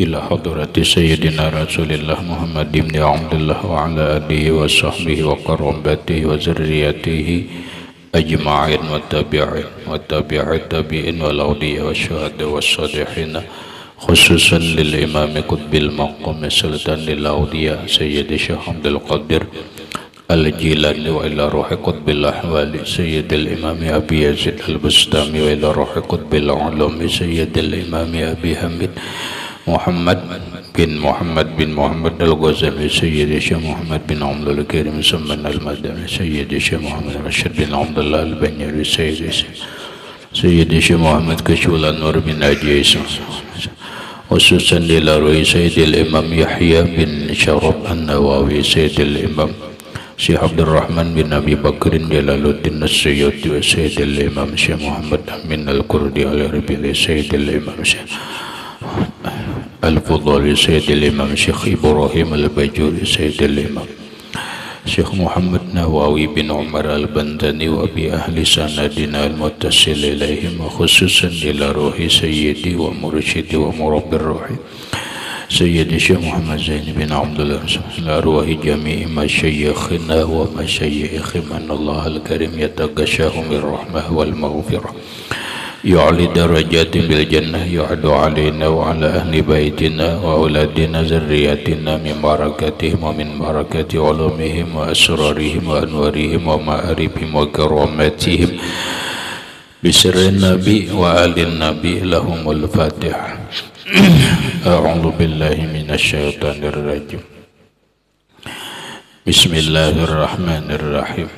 إلى حضرة سيدنا رسول الله محمد بن عبد الله وعلى آله وصحبه وقرابته وذريته أجمعين والتابعين التابعين والأولياء والشهداء والصالحين خصوصا للإمام قطب المقام سلطان الأولياء سيد الشيخ عبد القادر الجيلاني وإلى روح قطب الأحوال سيد الإمام أبي يزيد البستامي وإلى روح قطب العلوم سيد الإمام أبي حميد محمد بن محمد الغزالي سيد الشيخ محمد بن عبد الكريم سمن المدني سيد الشيخ محمد رشيد بن عبد الله البنيري سيد الشيخ محمد كشول النور بن عجيس خصوصا للروي سيد الإمام يحيى بن شرف النووي سيد الإمام Syekh Abdul Rahman bin Abi Bakrin Jalaluddin As-Suyuti wa Sayyidil Imam Syekh Muhammad Amin Al-Qurdi Al-Ribili Sayyidil Imam Syekh Al-Fudhali Sayyidil Imam Syekh Ibrahim Al-Bajuri Sayyidil Imam Syekh Muhammad Nawawi bin Umar Al-Bandani wa bi ahli sanadina al-muttasil ilaihim wa khususan ila ruhi sayyidi wa mursyidi wa murabbir ruhi Sayyidi Syekh Muhammad Zain bin Abdullah arwahi jami'i masyayikhina wa masyayikhi manallah al-karim yataghashahum birrahmah wal maghfirah yu'ali darajati bil jannah yu'adu alaina wa ala ahli baitina wa auladina zurriyatina min barakatihim wa min barakati ulumihim wa asrarihim wa anwarihim wa ma'arifihim wa karamatihim bisirrin nabi wa alin nabi lahumul fatihah. A'udzu billahi minasy syaithanir rajim. Bismillahirrahmanirrahim.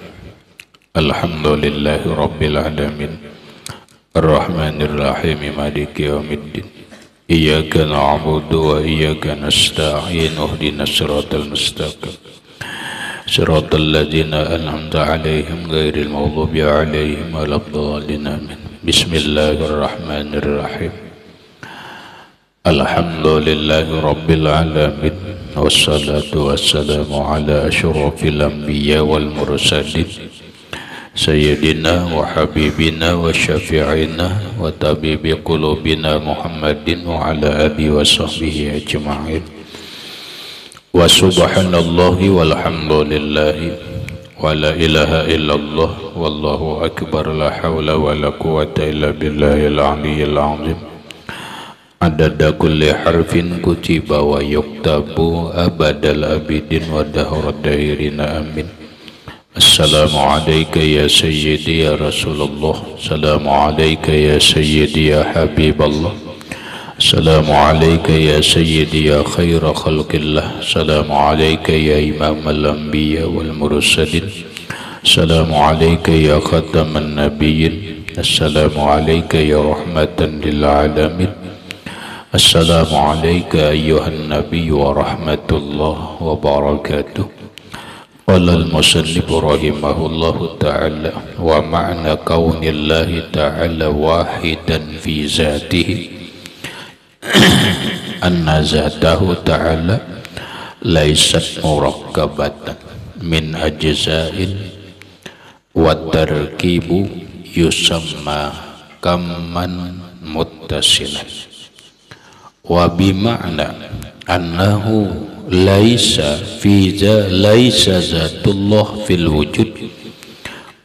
Alhamdulillahi rabbil alamin. Arrahmanir rahim maliki yaumiddin. Iyyaka na'budu wa iyyaka nasta'in. Ihdinas siratal mustaqim. Siratal ladzina an'amta 'alaihim ghairil maghdubi 'alaihim waladdallin. Amin. Bismillahirrahmanirrahim. Alhamdulillahi rabbil alamin wassalatu wassalamu ala asyrafil anbiya wal mursalin sayyidina wa habibina wa syafi'ina wa tabibi qulubina Muhammadin wa ala alihi wa sahbihi ajma'in wa subhanallahi walhamdulillahi wa la ilaha illallah wallahu akbar la hawla wa la quwwata illa billahil aliyyil azim. Adada kulli harfin kutiba wa yuktabu abadal abidin wa dahrat dairina amin. Assalamu alayka ya sayyidi ya Rasulullah. Assalamu alayka ya sayyidi ya Habiballah. Assalamu alayka ya sayyidi ya khaira khalqillah. Assalamu alayka ya imam al-anbiya wal mursalin. Assalamu alayka ya khataman nabiyyin. Assalamu alayka ya rahmatan lil alamin. Assalamu alayka ayyuhan nabiy wa rahmatullah wa barakatuh. Qala al-musannif rahimahullahu ta'ala wa ma'na kaunillahi ta'ala wahidan fi zatihi anna zatahu ta'ala laysat murakkabatan min ajza'in wa tarkibu yusamma kamman muttasilan wa bima'na annahu laisa zatullah fil wujud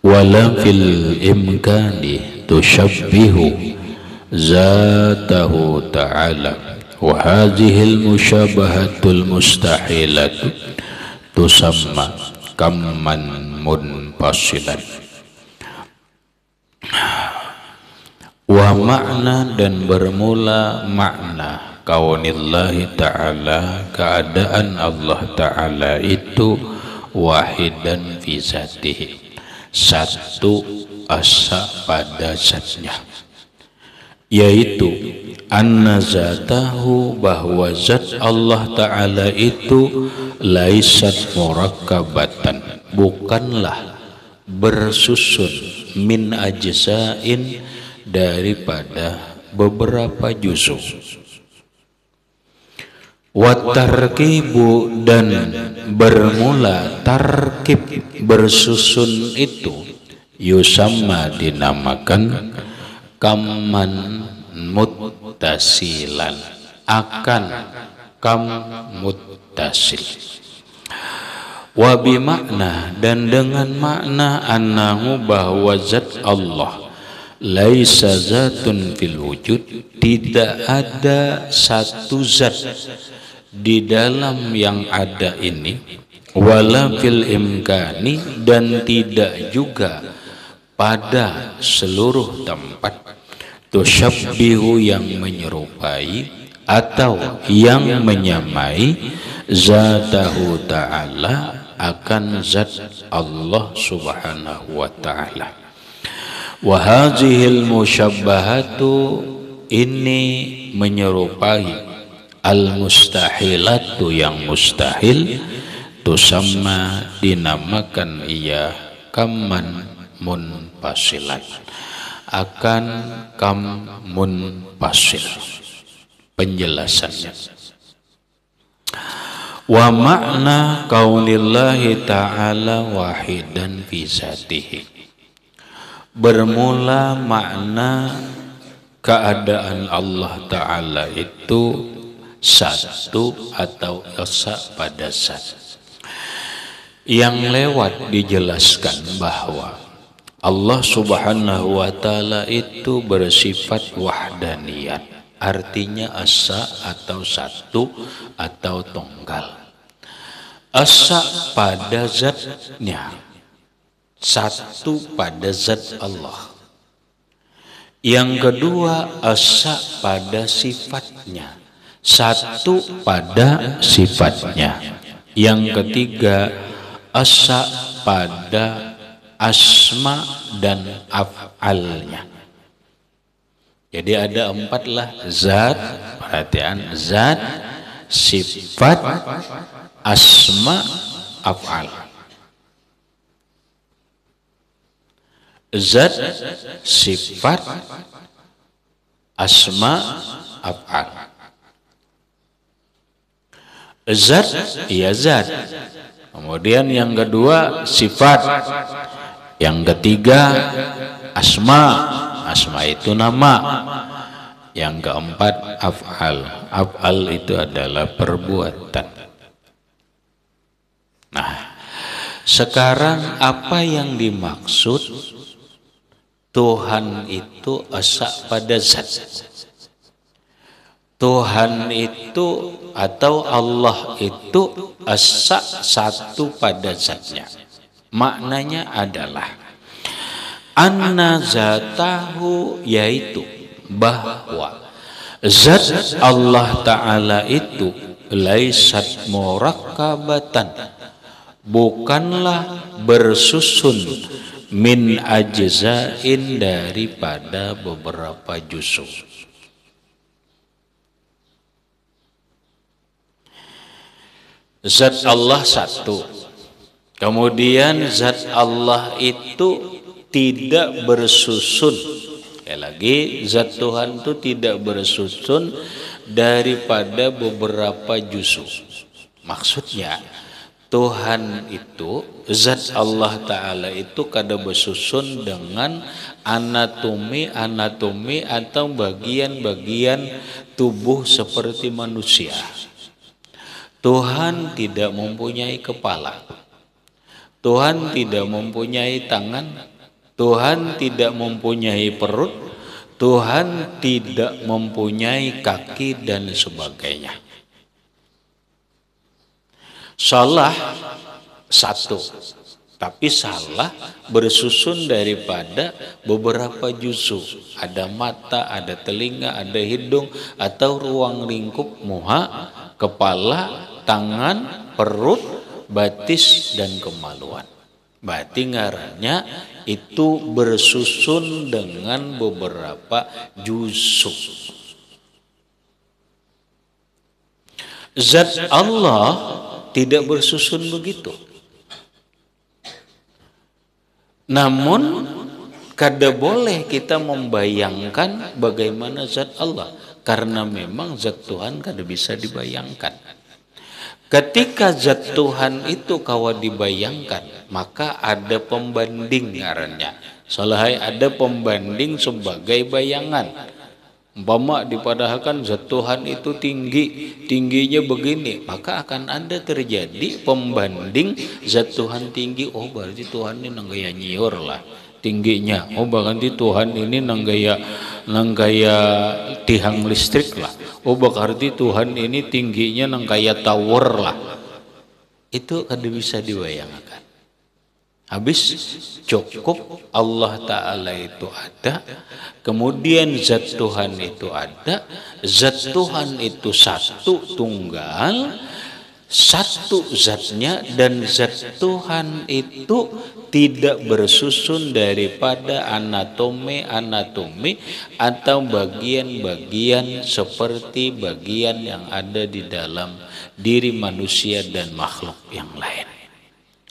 wala fil imkani tushabbihu zatahu ta'ala wa hadhil musyabahatul mustahilatu tusamma kamman munfasilan. Wa makna dan bermula makna kaunillahi ta'ala keadaan Allah ta'ala itu wahidan fi zatihi satu asa pada zatnya, yaitu anna zatahu bahwa zat Allah ta'ala itu laisat murakkabatan bukanlah bersusun min ajzain daripada beberapa juz'u wa tarkibu dan bermula tarkib bersusun itu yusamma dinamakan kamman muttasilan akan kam muttasil. Wa bimakna, dan dengan makna annahu bahwa zat Allah laisa zatun fil wujud, tidak ada satu zat di dalam yang ada ini, wala fil imkani, dan tidak juga pada seluruh tempat, tusyabbihu, yang menyerupai atau yang menyamai zatahu ta'ala, akan zat Allah subhanahu wa ta'ala. Wa hadhil musyabbahatu, ini menyerupai al mustahilatu, yang mustahil, tusamma, dinamakan ia kamman munfasilan, akan kam munfasil. Penjelasannya, wa makna kaunillahi ta'ala wahidan fi zatihi, bermula makna keadaan Allah Ta'ala itu satu atau esa pada zat. Yang lewat dijelaskan bahwa Allah Subhanahu wa Ta'ala itu bersifat wahdaniyat, artinya esa atau satu atau tunggal. Esa pada zatnya, satu pada zat Allah. Yang kedua, esa pada sifatnya, satu pada sifatnya. Yang ketiga, esa pada asma dan af'alnya. Jadi ada empat lah: zat, perhatian, zat, sifat, asma, af'al. Zat, sifat, asma, af'al. Zat, ya zat. Kemudian yang kedua sifat. Yang ketiga asma. Asma itu nama. Yang keempat af'al. Af'al itu adalah perbuatan. Nah, sekarang apa yang dimaksud Tuhan itu esa pada zat? Tuhan itu atau Allah itu esa satu pada zatnya. Maknanya adalah anna zatahu, yaitu bahwa zat Allah Ta'ala itu laisat murakkabatan, bukanlah bersusun, min ajzain, daripada beberapa juz'u. Zat Allah satu, kemudian zat Allah itu tidak bersusun. Sekali lagi, zat Tuhan itu tidak bersusun daripada beberapa juz'u. Maksudnya Tuhan itu, zat Allah Ta'ala itu kada bersusun dengan anatomi atau bagian-bagian tubuh seperti manusia. Tuhan tidak mempunyai kepala, Tuhan tidak mempunyai tangan, Tuhan tidak mempunyai perut, Tuhan tidak mempunyai kaki dan sebagainya. Salah satu, tapi salah bersusun daripada beberapa juz'u. Ada mata, ada telinga, ada hidung atau ruang lingkup muha, kepala, tangan, perut, batis, dan kemaluan. Berarti ngarannya itu bersusun dengan beberapa juz'u. Zat Allah tidak bersusun begitu. Namun kada boleh kita membayangkan bagaimana zat Allah, karena memang zat Tuhan kada bisa dibayangkan. Ketika zat Tuhan itu kawa dibayangkan, maka ada pembanding ngarannya. Salahai ada pembanding sebagai bayangan. Umpama dipadahkan zat Tuhan itu tinggi, tingginya begini, maka akan ada terjadi pembanding zat Tuhan tinggi. Oh berarti Tuhan ini nanggaya nyiur lah tingginya. Oh berarti Tuhan ini nanggaya tiang listrik lah. Oh berarti Tuhan ini tingginya nanggaya tower lah. Itu kada bisa dibayangkan. Habis cukup Allah Ta'ala itu ada, kemudian zat Tuhan itu ada, zat Tuhan itu satu tunggal, satu zatnya, dan zat Tuhan itu tidak bersusun daripada anatomi atau bagian-bagian seperti bagian yang ada di dalam diri manusia dan makhluk yang lain.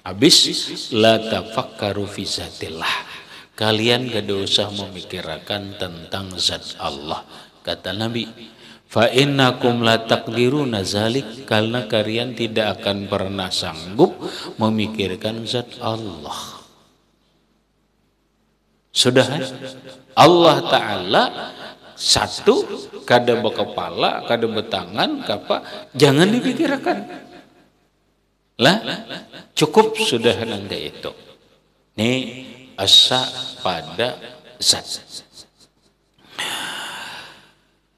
Habis la tafakkaru fi zatillah. Kalian gak usah memikirkan tentang zat Allah. Kata Nabi, fa innakum la taqdiruna zalik, karena kalian tidak akan pernah sanggup memikirkan zat Allah. Sudah Allah Ta'ala satu, kada berkepala, kada bertangan, kapa, jangan dipikirkan. Lah, cukup sudah nangga itu. Nih asa pada zat.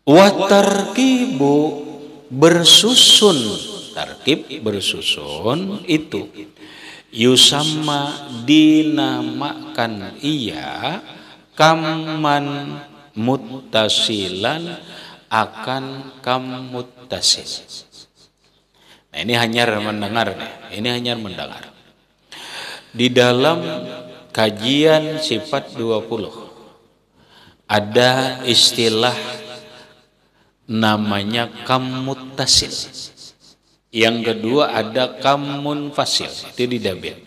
Wa tarkibu bersusun, tarkib bersusun itu yusamma dinamakan ia kaman muttasilan akan kam muttasil. Nah, ini hanya mendengar nih. Ini hanya mendengar. Di dalam kajian sifat 20 ada istilah namanya kam muttasil. Yang kedua ada kam munfasil. Itu di dabir.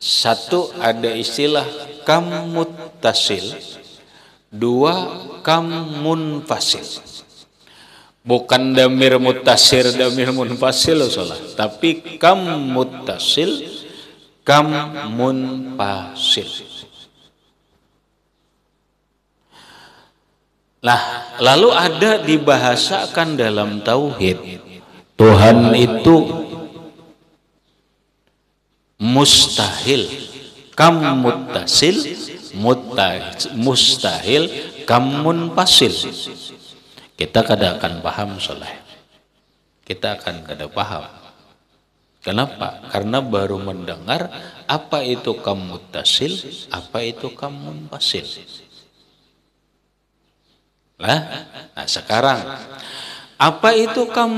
Satu ada istilah kam muttasil. Dua kam munfasil. Bukan damir mutasir, damir munfasil salah, tapi kam muttasil, kam munfasil. Nah, lalu ada dibahasakan dalam tauhid, Tuhan itu mustahil, kam muttasil, mustahil, kam munfasil. Kita kada akan paham soleh. Kita akan kada paham. Kenapa? Karena baru mendengar apa itu kam muttasil, apa itu kam munfasil. Nah sekarang apa itu kam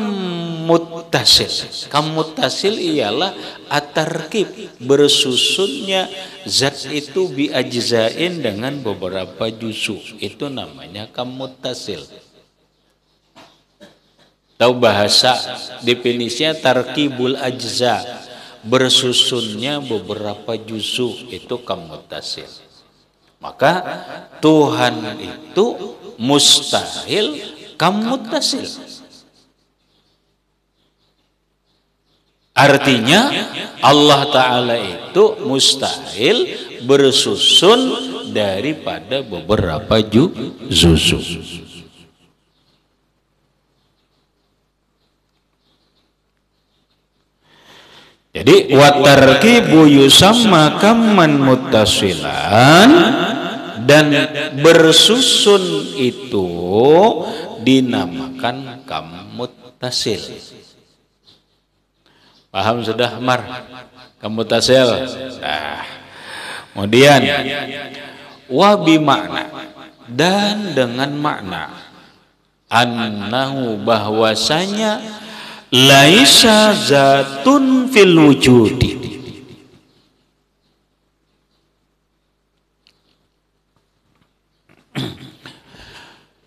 muttasil? Kam muttasil ialah at-tarkib, bersusunnya zat itu bi ajzain dengan beberapa juz'u. Itu namanya kam muttasil. Tahu bahasa definisinya tarkibul ajza, bersusunnya beberapa juz'u, itu kam muttasil. Maka Tuhan itu mustahil kam muttasil. Artinya Allah Ta'ala itu mustahil bersusun daripada beberapa juz'u. Jadi watarkibu yusamma kamman muttasilan, dan bersusun itu dinamakan kam muttasil. Paham sudah Mar? Kam muttasil. Nah, kemudian wa bi makna, dan dengan makna annahu bahwasanya laisa zatun fil wujudi,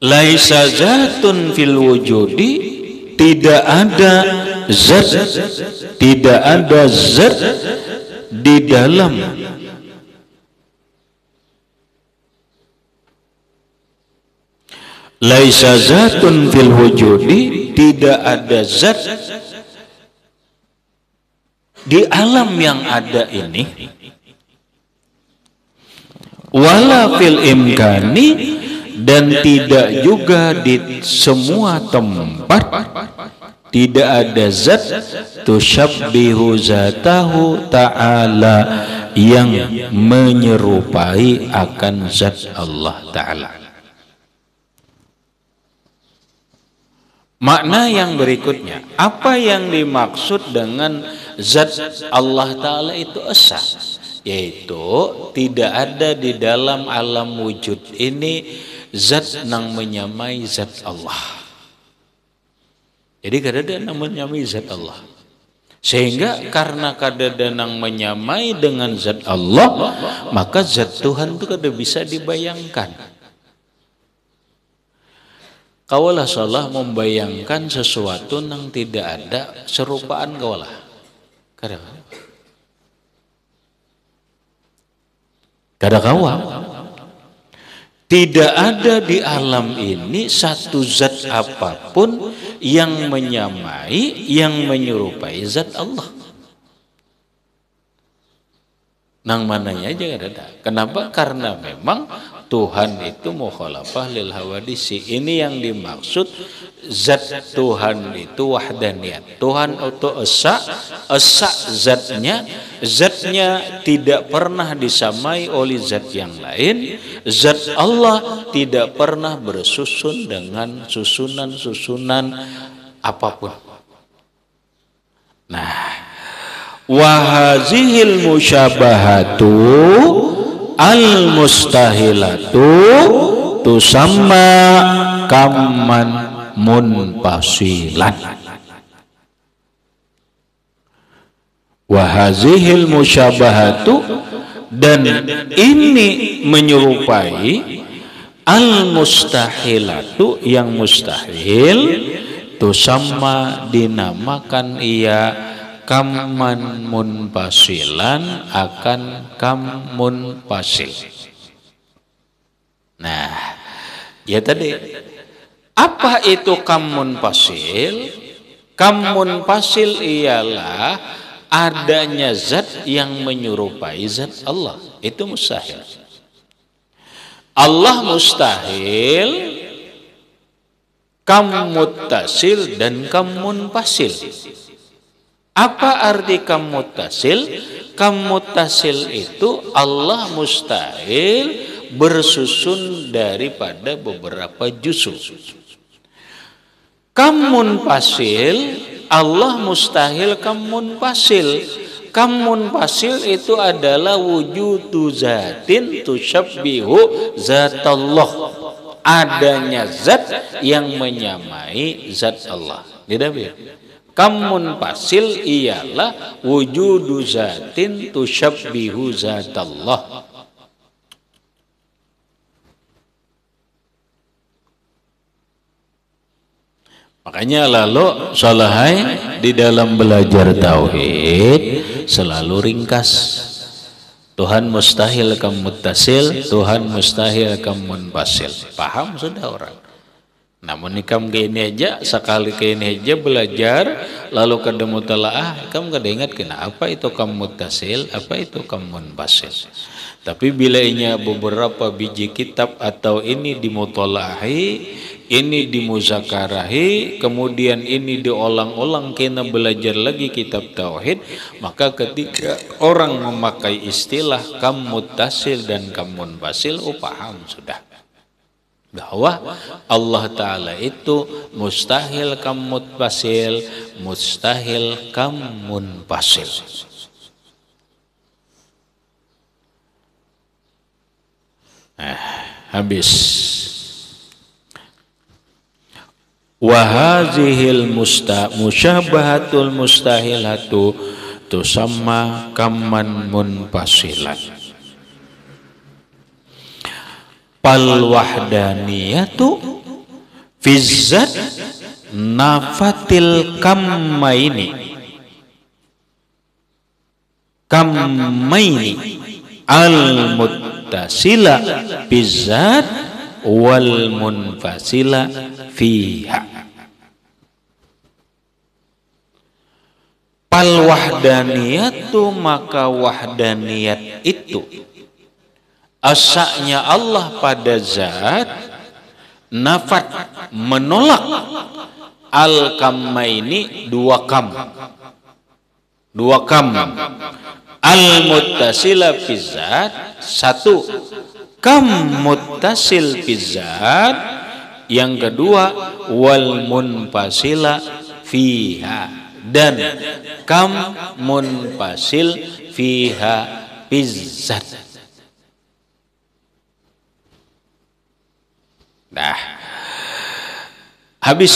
laisa zatun fil wujudi, tidak ada zat, tidak ada zat di dalam laisa zatun fil wujudi, tidak ada zat di alam yang ada ini, wala fil imkani, dan tidak juga di semua tempat tidak ada zat tusyabbihu zatahu ta'ala yang menyerupai akan zat Allah Ta'ala. Makna yang berikutnya, apa yang dimaksud dengan zat Allah Ta'ala itu esa? Yaitu tidak ada di dalam alam wujud ini zat yang menyamai zat Allah. Jadi kadang-kadang yang menyamai zat Allah. Sehingga karena kadang-kadang yang menyamai dengan zat Allah, maka zat Tuhan itu kada bisa dibayangkan. Kawalah salah membayangkan sesuatu yang tidak ada serupaan kawalah. Kada kawa. Tidak ada di alam ini satu zat apapun yang menyamai, yang menyerupai zat Allah. Nang mananya aja ada. Kenapa? Karena memang Tuhan itu mukhalafah lil hawadisi. Ini yang dimaksud zat Tuhan itu wahdaniyat. Tuhan itu esa zatnya tidak pernah disamai oleh zat yang lain. Zat Allah tidak pernah bersusun dengan susunan-susunan apapun. Nah, wahazihil musyabahatu al-mustahilatu tusamma kamman munfasilan. Wahazihil musyabahatu, dan ini menyerupai al-mustahilatu yang mustahil, tusamma dinamakan ia kamman munfasilan akan kam munfasil. Nah, ya tadi apa itu kam munfasil? Kam munfasil ialah adanya zat yang menyerupai zat Allah. Itu mustahil. Allah mustahil, kam muttasil dan kam munfasil. Apa arti kam muttasil? Kam muttasil itu Allah mustahil bersusun daripada beberapa juz'u. Kam munfasil, Allah mustahil kam munfasil. Kam munfasil itu adalah wujudu zatin tusyabbihu zatallah. Adanya zat yang menyamai zat Allah. Tidak begitu? Kam munfasil ialah wujudu zatin tusyabbihu zatallah. Makanya lalu salahai di dalam belajar tauhid selalu ringkas. Tuhan mustahil kam muttasil, Tuhan mustahil kam munfasil. Paham sudah orang? Namun ikam gini aja, sekali gini aja belajar, lalu ketemu telaah, ikam kada ingat kenapa itu kam muttasil, apa itu kam munfasil. Tapi bila inya beberapa biji kitab atau ini dimutolahi, ini dimuzakarahi, kemudian ini diulang-ulang kena belajar lagi kitab tauhid, maka ketika orang memakai istilah kam muttasil dan kam munfasil, paham sudah bahwa Allah Ta'ala itu mustahil kam muttasil, mustahil kam munfasil. Habis. Wahazihil musyabahatul mustahilatu tusamma kamman munfasilan. Pal wahdaniyatu fizzat nafatil kammaini al muttasila bizzat wal munfasila fiha. Pal wahdaniyatu, maka wahdaniyat itu asanya Allah pada zat nafat menolak al-kammaini dua kam al-muttasila fizzat satu, kam muttasil fizzat yang kedua, wal munfasila fiha dan kam munfasil fiha fizzat. Nah, habis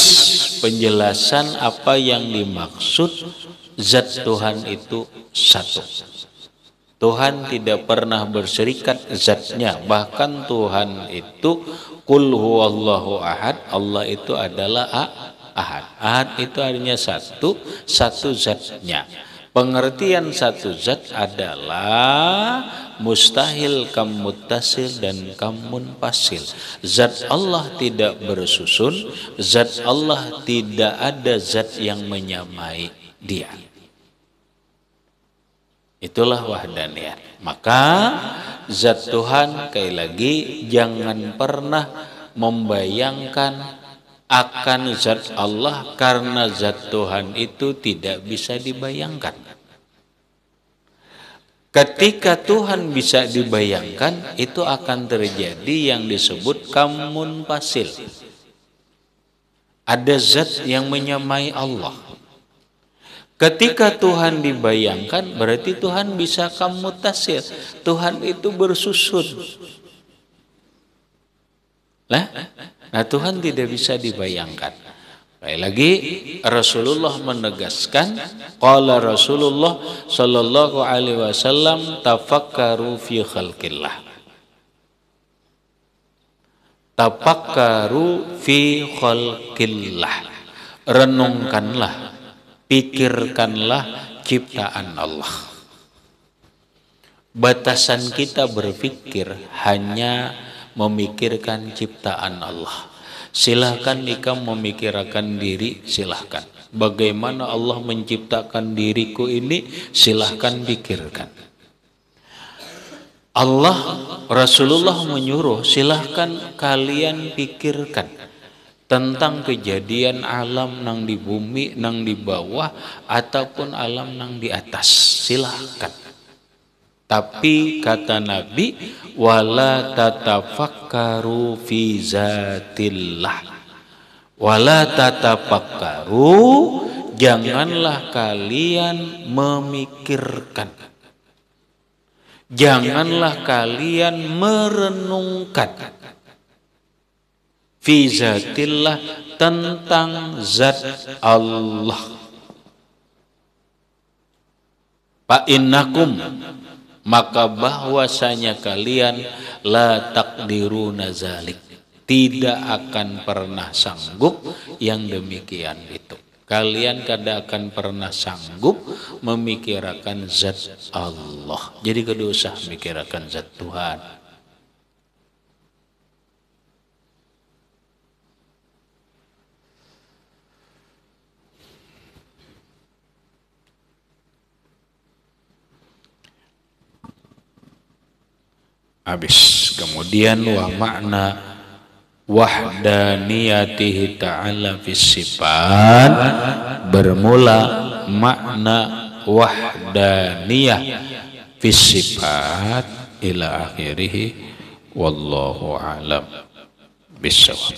penjelasan apa yang dimaksud zat Tuhan itu satu. Tuhan tidak pernah berserikat zatnya. Bahkan Tuhan itu qul huwallahu ahad. Allah itu adalah ahad. Ahad itu artinya satu, satu zatnya. Pengertian satu zat adalah mustahil kam muttasil dan kam munfasil. Zat Allah tidak bersusun, zat Allah tidak ada zat yang menyamai dia. Itulah wahdaniyat. Maka zat Tuhan, sekali lagi, jangan pernah membayangkan akan zat Allah, karena zat Tuhan itu tidak bisa dibayangkan. Ketika Tuhan bisa dibayangkan, itu akan terjadi yang disebut kamun pasil. Ada zat yang menyamai Allah. Ketika Tuhan dibayangkan, berarti Tuhan bisa kamutasil. Tuhan itu bersusun. Nah, Tuhan tidak bisa dibayangkan. Baik lagi, Rasulullah menegaskan, qala Rasulullah sallallahu alaihi wasallam, tafakkaru fi khalqillah. Tafakkaru fi khalqillah. Renungkanlah, pikirkanlah ciptaan Allah. Batasan kita berpikir hanya memikirkan ciptaan Allah. Silahkan ikam memikirkan diri, silahkan. Bagaimana Allah menciptakan diriku ini, silahkan pikirkan. Allah, Rasulullah menyuruh, silahkan kalian pikirkan tentang kejadian alam nang di bumi, nang di bawah, ataupun alam nang di atas, silahkan. Tapi kata Nabi, wala tatafakkaru fi zatillah. Wala tatafakkaru, janganlah kalian memikirkan. Janganlah kalian merenungkan fi zatillah, tentang zat Allah. Fa innakum, maka bahwasanya kalian la takdiruna zalik, tidak akan pernah sanggup yang demikian itu. Kalian kada akan pernah sanggup memikirkan zat Allah. Jadi kada usah mikirkan zat Tuhan. Habis. Kemudian wa makna wahdaniyatihi ta'ala fis sifat, bermula makna wahdaniyah fis sifat ila akhirih, wallahu a'lam bissawab.